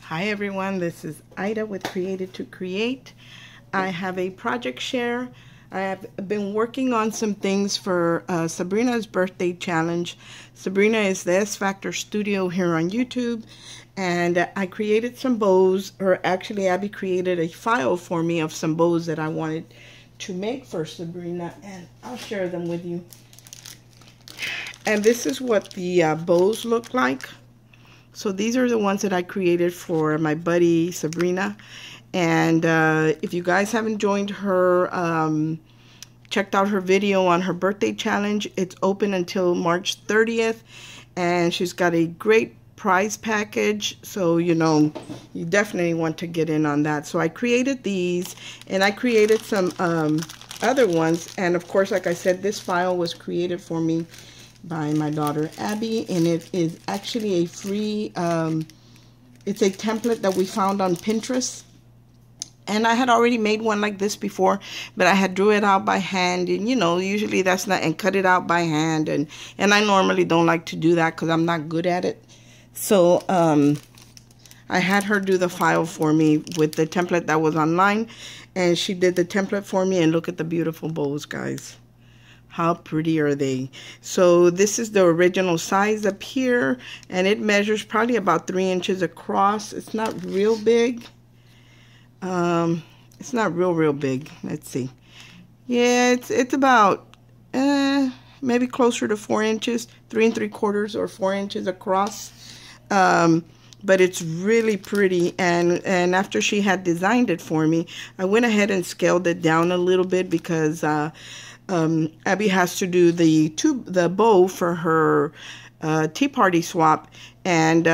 Hi everyone, this is Ida with Created to Create. I have a project share. I have been working on some things for Sabrina's birthday challenge. Sabrina is the S Factor Studio here on YouTube, and I created some bows, or actually Abby created a file for me of some bows that I wanted to make for Sabrina, and I'll share them with you. And this is what the bows look like. So these are the ones that I created for my buddy Sabrina. And if you guys haven't joined her, checked out her video on her birthday challenge, it's open until March 30th. And she's got a great prize package. So, you know, you definitely want to get in on that. So I created these, and I created some other ones. And of course, like I said, this file was created for me by my daughter Abby, and it is actually a free it's a template that we found on Pinterest. And I had already made one like this before, but I had drew it out by hand, and you know, usually that's not, and cut it out by hand, and I normally don't like to do that because I'm not good at it. So I had her do the file for me with the template that was online, and she did the template for me, and look at the beautiful bows, guys. How pretty are they? So this is the original size up here, and it measures probably about 3 inches across. It's not real big. It's not real big. Let's see. Yeah, it's about maybe closer to 4 inches, 3 3/4 or 4 inches across. But it's really pretty, and after she had designed it for me, I went ahead and scaled it down a little bit because Abby has to do the bow for her tea party swap, and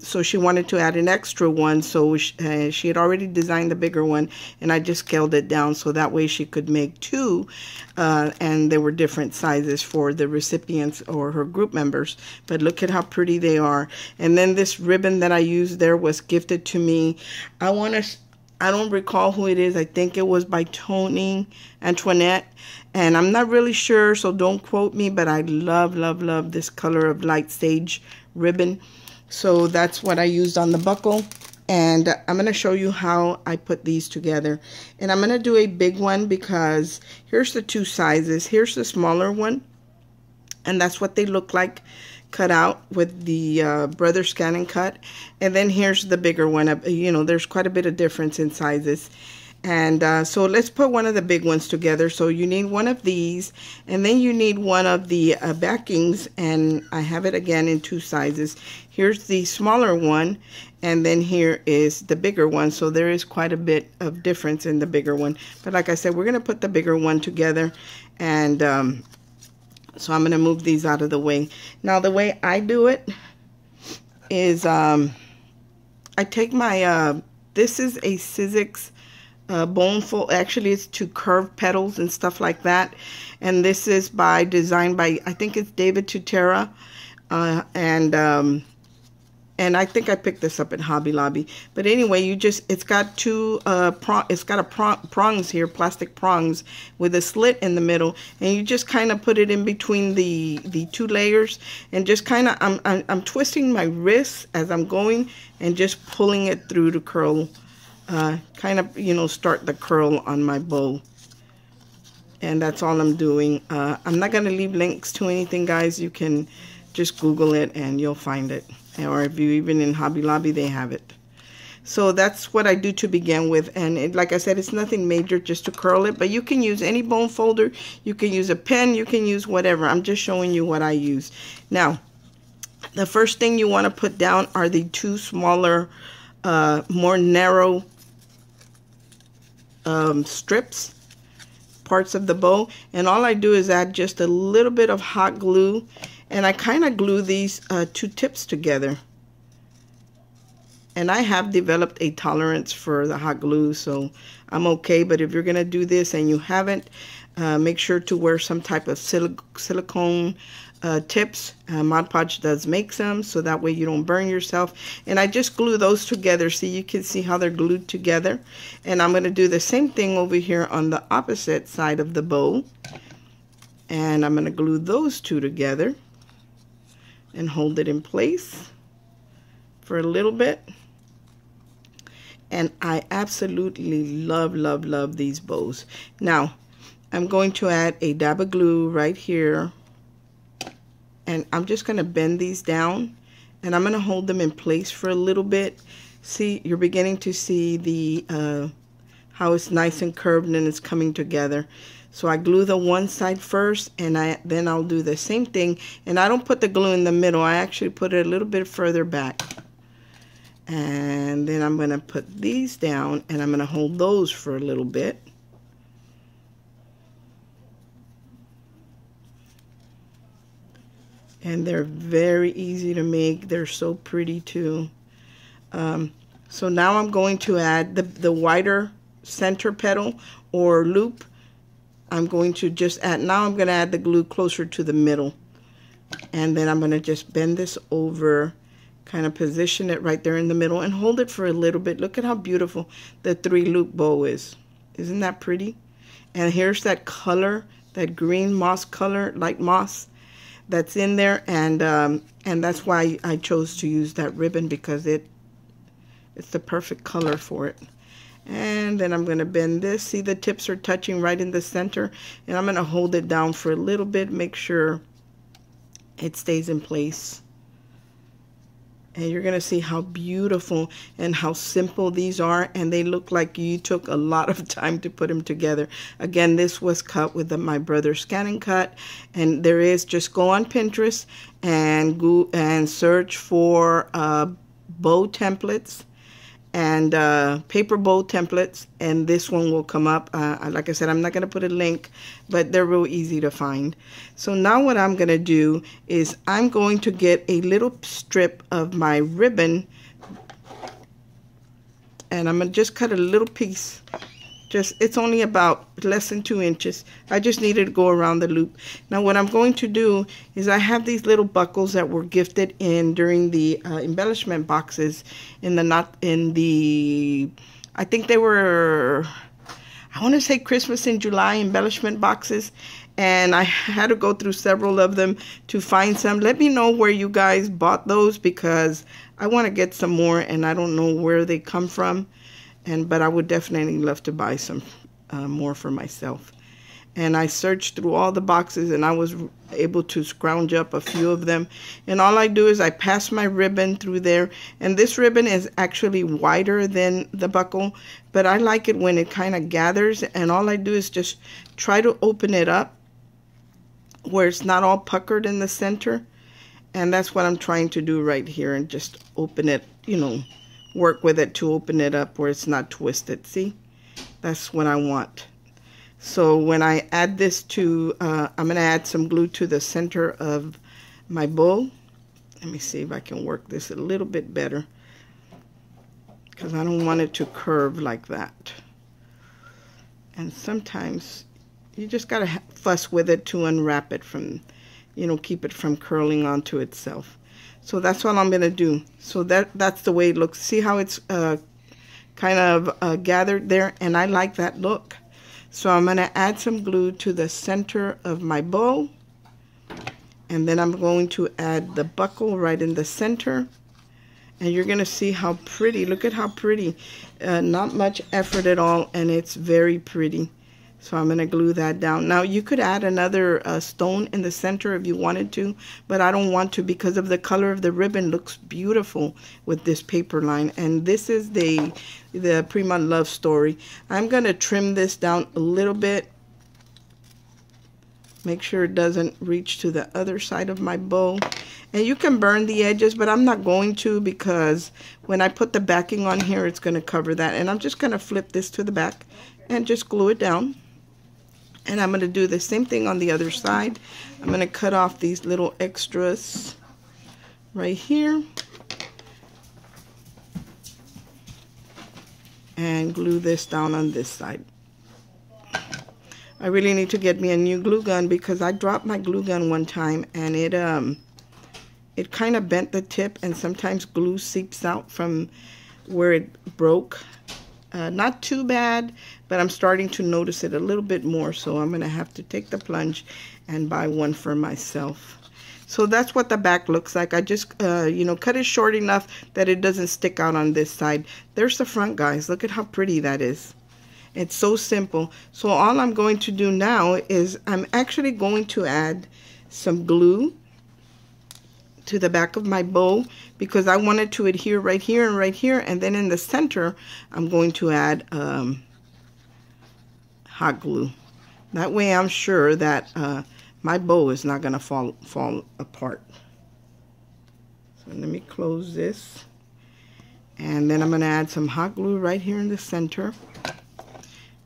so she wanted to add an extra one, so she had already designed the bigger one, and I just scaled it down so that way she could make two, and there were different sizes for the recipients or her group members. But look at how pretty they are. And then this ribbon that I used there was gifted to me. I don't recall who it is. I think it was by Tony Antoinette. And I'm not really sure, so don't quote me, but I love this color of light sage ribbon. So that's what I used on the buckle. And I'm going to show you how I put these together. And I'm going to do a big one because here's the two sizes. Here's the smaller one. And that's what they look like cut out with the Brother Scan & Cut. And then here's the bigger one. You know, there's quite a bit of difference in sizes. And so let's put one of the big ones together. So you need one of these, and then you need one of the backings, and I have it again in two sizes. Here's the smaller one, and then here is the bigger one. So there is quite a bit of difference in the bigger one. But like I said, we're going to put the bigger one together, and so I'm going to move these out of the way. Now the way I do it is I take my, this is a Sizzix bone fold. Actually, it's to curve petals and stuff like that. And this is designed by, I think it's David Tutera. And I think I picked this up at Hobby Lobby. But anyway, it's got two prongs here, plastic prongs with a slit in the middle, and you just kind of put it in between the two layers, and just kind of I'm twisting my wrist as I'm going and just pulling it through to curl, kind of, you know, start the curl on my bow. And that's all I'm doing. I'm not gonna leave links to anything, guys. You can just Google it and you'll find it. Or if you even in Hobby Lobby, they have it. So that's what I do to begin with. And like I said, it's nothing major, just to curl it. But you can use any bone folder. You can use a pen. You can use whatever. I'm just showing you what I use. Now, the first thing you want to put down are the two smaller, more narrow strips, parts of the bow. And all I do is add just a little bit of hot glue, and I kind of glue these two tips together. And I have developed a tolerance for the hot glue, so I'm okay. But if you're going to do this and you haven't, make sure to wear some type of silicone tips. Mod Podge does make some, so that way you don't burn yourself. And I just glue those together, so you can see how they're glued together. And I'm going to do the same thing over here on the opposite side of the bow. And I'm going to glue those two together and hold it in place for a little bit. And I absolutely love, love, love these bows. Now, I'm going to add a dab of glue right here. And I'm just going to bend these down. And I'm going to hold them in place for a little bit. See, you're beginning to see the how it's nice and curved and it's coming together. So I glue the one side first, and then I'll do the same thing. And I don't put the glue in the middle. I actually put it a little bit further back. And then I'm going to put these down, and I'm going to hold those for a little bit. And they're very easy to make. They're so pretty too. So now I'm going to add the wider center petal or loop. I'm going to just add, now I'm going to add the glue closer to the middle. And then I'm going to just bend this over, kind of position it right there in the middle and hold it for a little bit. Look at how beautiful the 3-loop bow is. Isn't that pretty? And here's that color, that green moss color, light moss, that's in there. And that's why I chose to use that ribbon, because it's the perfect color for it. And then I'm going to bend this. See, the tips are touching right in the center. And I'm going to hold it down for a little bit, make sure it stays in place. And you're going to see how beautiful and how simple these are. And they look like you took a lot of time to put them together. Again, this was cut with my brother's ScanNCut. And there is, just go on Pinterest and search for bow templates and paper bow templates, and this one will come up. Like I said, I'm not going to put a link, but they're real easy to find. So now what I'm going to do is I'm going to get a little strip of my ribbon, and I'm going to just cut a little piece. It's only about less than 2 inches. I just needed to go around the loop. Now what I'm going to do is I have these little buckles that were gifted in during the embellishment boxes I think they were, I want to say Christmas in July embellishment boxes. And I had to go through several of them to find some. Let me know where you guys bought those, because I want to get some more and I don't know where they come from. But I would definitely love to buy some more for myself. And I searched through all the boxes, and I was able to scrounge up a few of them. And all I do is I pass my ribbon through there. And this ribbon is actually wider than the buckle, but I like it when it kind of gathers. And all I do is just try to open it up where it's not all puckered in the center. And that's what I'm trying to do right here, and just open it, you know, work with it to open it up where it's not twisted. See, that's what I want. So when I add this to I'm going to add some glue to the center of my bow. Let me see if I can work this a little bit better, because I don't want it to curve like that. And sometimes you just got to fuss with it to unwrap it from, you know, keep it from curling onto itself. So that's what I'm going to do. So that's the way it looks. See how it's kind of gathered there? And I like that look. So I'm going to add some glue to the center of my bow. And then I'm going to add the buckle right in the center. And you're going to see how pretty. Look at how pretty. Not much effort at all. And it's very pretty. So I'm going to glue that down. Now you could add another stone in the center if you wanted to, but I don't want to, because of the color of the ribbon. Looks beautiful with this paper line. And this is the Prima Love Story. I'm going to trim this down a little bit. Make sure it doesn't reach to the other side of my bow. And you can burn the edges, but I'm not going to, because when I put the backing on here, it's going to cover that. And I'm just going to flip this to the back and just glue it down. And I'm going to do the same thing on the other side. I'm going to cut off these little extras right here and glue this down on this side. I really need to get me a new glue gun, because I dropped my glue gun one time and it kind of bent the tip, and sometimes glue seeps out from where it broke. Not too bad, but I'm starting to notice it a little bit more, so I'm going to have to take the plunge and buy one for myself. So that's what the back looks like. I just, you know, cut it short enough that it doesn't stick out on this side. There's the front, guys. Look at how pretty that is. It's so simple. So all I'm going to do now is I'm actually going to add some glue to the back of my bow because I want it to adhere right here and right here. And then in the center, I'm going to add hot glue. That way I'm sure that my bow is not going to fall apart. So let me close this. And then I'm going to add some hot glue right here in the center.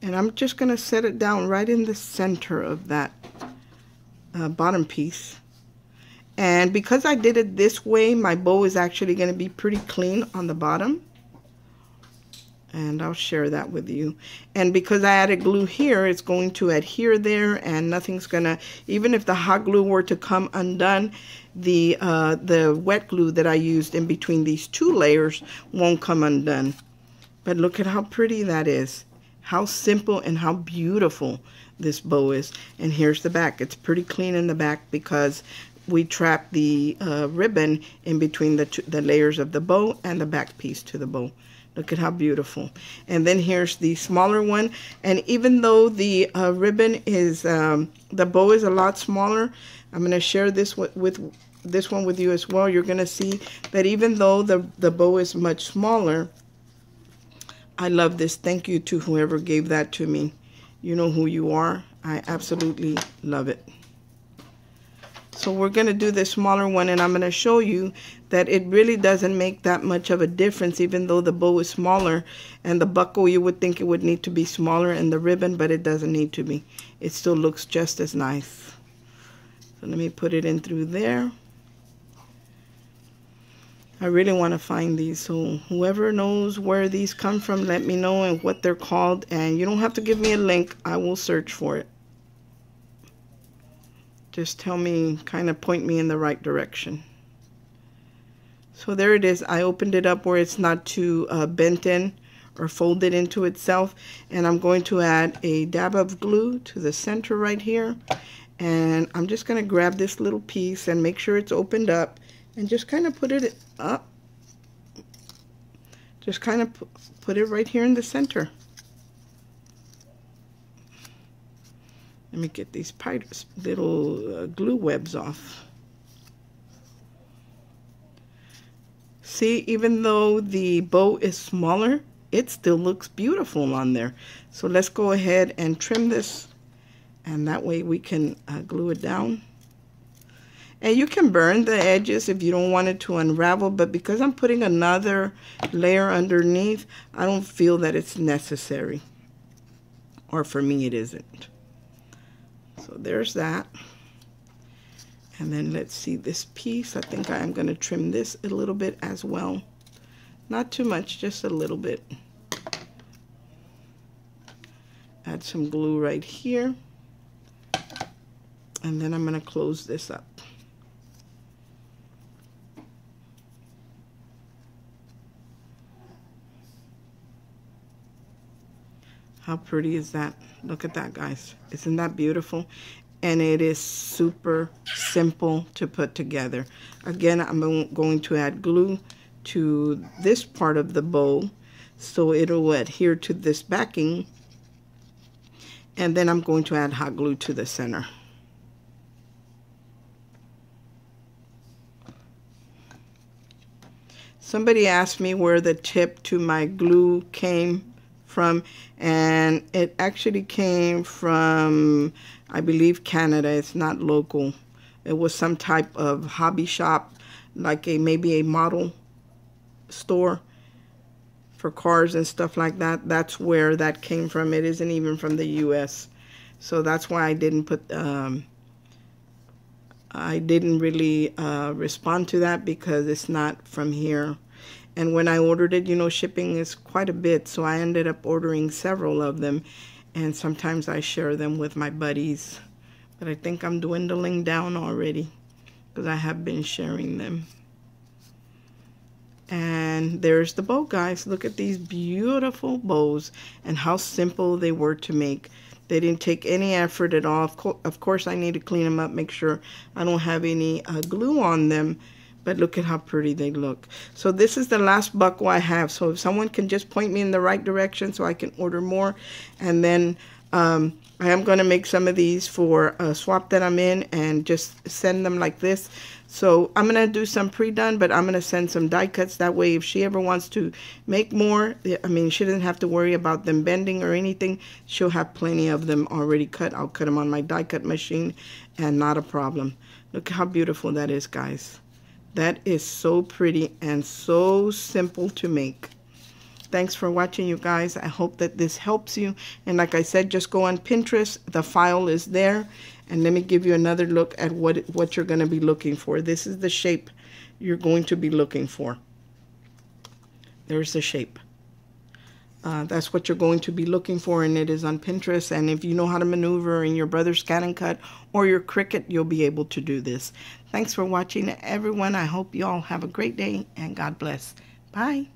And I'm just going to set it down right in the center of that bottom piece. And because I did it this way, my bow is actually going to be pretty clean on the bottom. And I'll share that with you. And because I added glue here, it's going to adhere there, and nothing's gonna, even if the hot glue were to come undone, the wet glue that I used in between these two layers won't come undone. But look at how pretty that is. How simple and how beautiful this bow is. And here's the back. It's pretty clean in the back because we trapped the ribbon in between the layers of the bow and the back piece to the bow. Look at how beautiful. And then here's the smaller one. And even though the ribbon is, the bow is a lot smaller, I'm going to share this with this one with you as well. You're going to see that even though the bow is much smaller, I love this. Thank you to whoever gave that to me. You know who you are. I absolutely love it. So we're going to do this smaller one, and I'm going to show you that it really doesn't make that much of a difference, even though the bow is smaller. And the buckle, you would think it would need to be smaller, and the ribbon, but it doesn't need to be. It still looks just as nice. So let me put it in through there. I really want to find these, so whoever knows where these come from, let me know and what they're called. And you don't have to give me a link. I will search for it. Just tell me, kind of point me in the right direction. So there it is. I opened it up where it's not too bent in or folded into itself. And I'm going to add a dab of glue to the center right here. And I'm just going to grab this little piece and make sure it's opened up. And just kind of put it up. Just kind of put it right here in the center. Let me get these little glue webs off. See, even though the bow is smaller, it still looks beautiful on there. So let's go ahead and trim this, and that way we can glue it down. And you can burn the edges if you don't want it to unravel, but because I'm putting another layer underneath, I don't feel that it's necessary. Or for me, it isn't. So there's that. And then let's see this piece. I think I am going to trim this a little bit as well. Not too much, just a little bit. Add some glue right here. And then I'm going to close this up. How pretty is that? Look at that, guys. Isn't that beautiful? And it is super simple to put together. Again, I'm going to add glue to this part of the bow so it'll adhere to this backing. And then I'm going to add hot glue to the center. Somebody asked me where the tip to my glue came from, and it actually came from, I believe, Canada. It's not local. It was some type of hobby shop, like maybe a model store for cars and stuff like that. That's where that came from. It isn't even from the US. So that's why I didn't put I didn't really respond to that, because it's not from here. And when I ordered it, you know, shipping is quite a bit, so I ended up ordering several of them, and sometimes I share them with my buddies. But I think I'm dwindling down already, because I have been sharing them. And there's the bow, guys. Look at these beautiful bows and how simple they were to make. They didn't take any effort at all. Of course, I need to clean them up, make sure I don't have any glue on them. But look at how pretty they look. So this is the last buckle I have. So if someone can just point me in the right direction so I can order more. And then I am going to make some of these for a swap that I'm in and just send them like this. So I'm going to do some pre-done, but I'm going to send some die cuts. That way, if she ever wants to make more, I mean, she doesn't have to worry about them bending or anything. She'll have plenty of them already cut. I'll cut them on my die cut machine and not a problem. Look how beautiful that is, guys. That is so pretty and so simple to make. Thanks for watching, you guys. I hope that this helps you. And like I said, just go on Pinterest. The file is there. And let me give you another look at what you're going to be looking for. This is the shape you're going to be looking for. There's the shape. That's what you're going to be looking for, and it is on Pinterest. And if you know how to maneuver in your brother's ScanNCut or your Cricut, you'll be able to do this. Thanks for watching, everyone. I hope you all have a great day, and God bless. Bye.